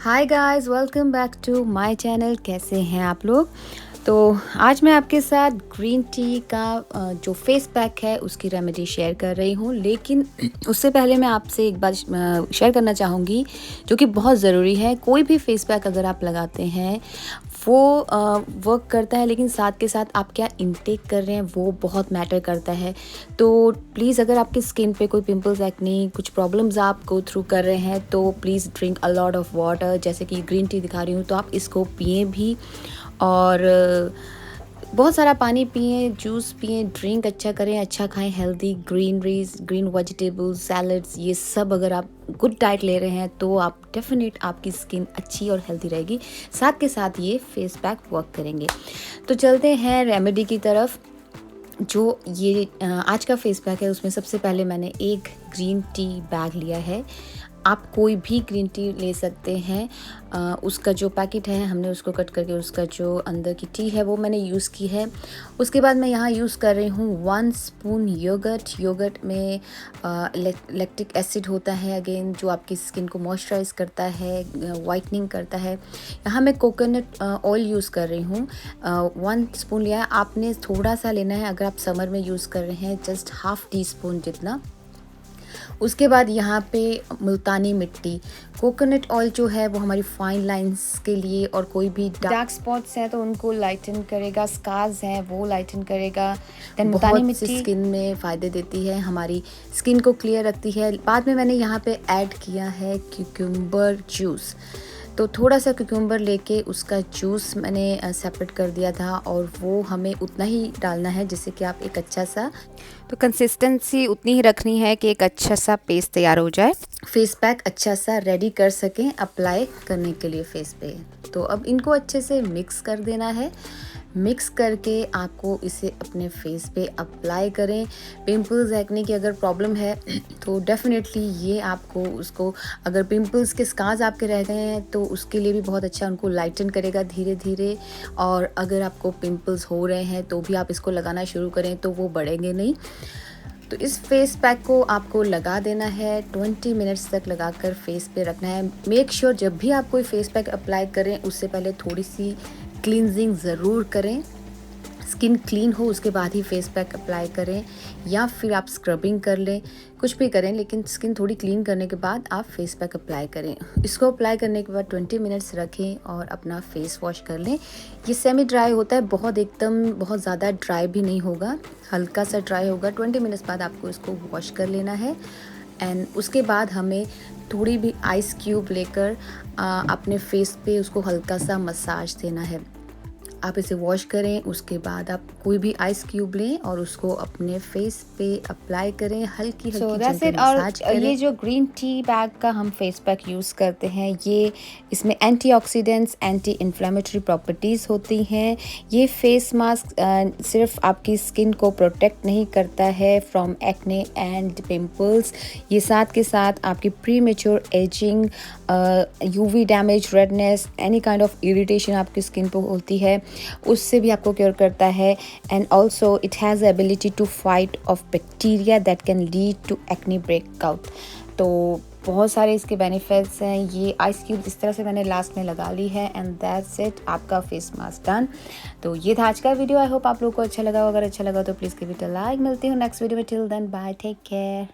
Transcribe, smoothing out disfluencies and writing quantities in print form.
Hi guys, welcome back to my channel. कैसे हैं आप लोग? तो आज मैं आपके साथ ग्रीन टी का जो फेस पैक है उसकी रेमेडी शेयर कर रही हूँ। लेकिन उससे पहले मैं आपसे एक बात शेयर करना चाहूँगी जो कि बहुत ज़रूरी है। कोई भी फेस पैक अगर आप लगाते हैं वो वर्क करता है, लेकिन साथ के साथ आप क्या इनटेक कर रहे हैं वो बहुत मैटर करता है। तो प्लीज़ अगर आपकी स्किन पे कोई पिंपल्स, एक्ने, कुछ प्रॉब्लम्स आप गो थ्रू कर रहे हैं तो please drink a lot of water. जैसे कि ग्रीन टी दिखा रही हूँ तो आप इसको पिए भी, और बहुत सारा पानी पिएं, जूस पिएं, ड्रिंक अच्छा करें, अच्छा खाएं, healthy greeneries, green vegetables, salads, ये सब अगर आप गुड डाइट ले रहे हैं तो आप डेफिनेट आपकी स्किन अच्छी और हेल्दी रहेगी। साथ के साथ ये फेस पैक वर्क करेंगे। तो चलते हैं रेमेडी की तरफ। जो ये आज का फेस पैक है उसमें सबसे पहले मैंने एक ग्रीन टी बैग लिया है। आप कोई भी ग्रीन टी ले सकते हैं। उसका जो पैकेट है हमने उसको कट करके उसका जो अंदर की टी है वो मैंने यूज़ की है। उसके बाद मैं यहाँ यूज़ कर रही हूँ 1 स्पून योगर्ट में लैक्टिक एसिड होता है, अगेन जो आपकी स्किन को मॉइस्चराइज करता है, वाइटनिंग करता है। यहाँ मैं कोकोनट ऑयल यूज़ कर रही हूँ। 1 स्पून लिया है, आपने थोड़ा सा लेना है अगर आप समर में यूज़ कर रहे हैं, जस्ट हाफ टी स्पून जितना। उसके बाद यहाँ पे मुल्तानी मिट्टी, कोकोनट ऑयल जो है वो हमारी फाइन लाइंस के लिए, और कोई भी डार्क स्पॉट्स हैं तो उनको लाइटन करेगा, स्कार्स हैं वो लाइटन करेगा। देन मुल्तानी मिट्टी स्किन में फ़ायदे देती है, हमारी स्किन को क्लियर रखती है। बाद में मैंने यहाँ पे ऐड किया है क्यूकम्बर जूस। तो थोड़ा सा क्यूकम्बर लेके उसका जूस मैंने सेपरेट कर दिया था, और वो हमें उतना ही डालना है जिससे कि आप एक अच्छा सा, तो कंसिस्टेंसी उतनी ही रखनी है कि एक अच्छा सा पेस्ट तैयार हो जाए, फेस पैक अच्छा सा रेडी कर सकें अप्लाई करने के लिए फेस पे। तो अब इनको अच्छे से मिक्स कर देना है। मिक्स करके आपको इसे अपने फेस पे अप्लाई करें। पिंपल्स, एक्ने की अगर प्रॉब्लम है तो डेफिनेटली ये आपको उसको, अगर पिंपल्स के स्कार्स आपके रह गए हैं तो उसके लिए भी बहुत अच्छा उनको लाइटन करेगा धीरे धीरे। और अगर आपको पिंपल्स हो रहे हैं तो भी आप इसको लगाना शुरू करें तो वो बढ़ेंगे नहीं। तो इस फेस पैक को आपको लगा देना है, 20 मिनट्स तक लगाकर फेस पे रखना है। मेक श्योर जब भी आप कोई फेस पैक अप्लाई करें उससे पहले थोड़ी सी क्लींजिंग ज़रूर करें, स्किन क्लीन हो उसके बाद ही फेस पैक अप्लाई करें, या फिर आप स्क्रबिंग कर लें, कुछ भी करें, लेकिन स्किन थोड़ी क्लीन करने के बाद आप फेस पैक अप्लाई करें। इसको अप्लाई करने के बाद 20 मिनट्स रखें और अपना फेस वॉश कर लें। ये सेमी ड्राई होता है, बहुत ज़्यादा ड्राई भी नहीं होगा, हल्का सा ड्राई होगा। 20 मिनट्स बाद आपको इसको वॉश कर लेना है। एंड उसके बाद हमें थोड़ी भी आइस क्यूब लेकर अपने फेस पे उसको हल्का सा मसाज देना है। आप इसे वॉश करें, उसके बाद आप कोई भी आइस क्यूब लें और उसको अपने फेस पे अप्लाई करें, हल्की हल्की मसाज करें। ये जो ग्रीन टी बैग का हम फेस पैक यूज़ करते हैं, ये इसमें एंटीऑक्सीडेंट्स, एंटी-इन्फ्लेमेटरी प्रॉपर्टीज़ होती हैं। ये फेस मास्क सिर्फ आपकी स्किन को प्रोटेक्ट नहीं करता है फ्रॉम एक्ने एंड पिंपल्स, ये साथ के साथ आपकी premature ageing, UV damage, redness, any kind of irritation आपकी स्किन पर होती है उससे भी आपको क्योर करता है। And also it has the ability to fight off bacteria that can lead to acne breakout. तो बहुत सारे इसके बेनिफिट्स हैं। ये आइस क्यूब इस तरह से मैंने लास्ट में लगा ली है, एंड दैट्स इट, आपका फेस मास्क डन। तो ये था आज का वीडियो। आई होप आप लोगों को अच्छा लगा। अगर अच्छा लगा तो please give it a like. मिलती हूँ नेक्स्ट वीडियो में। Till then bye, take care.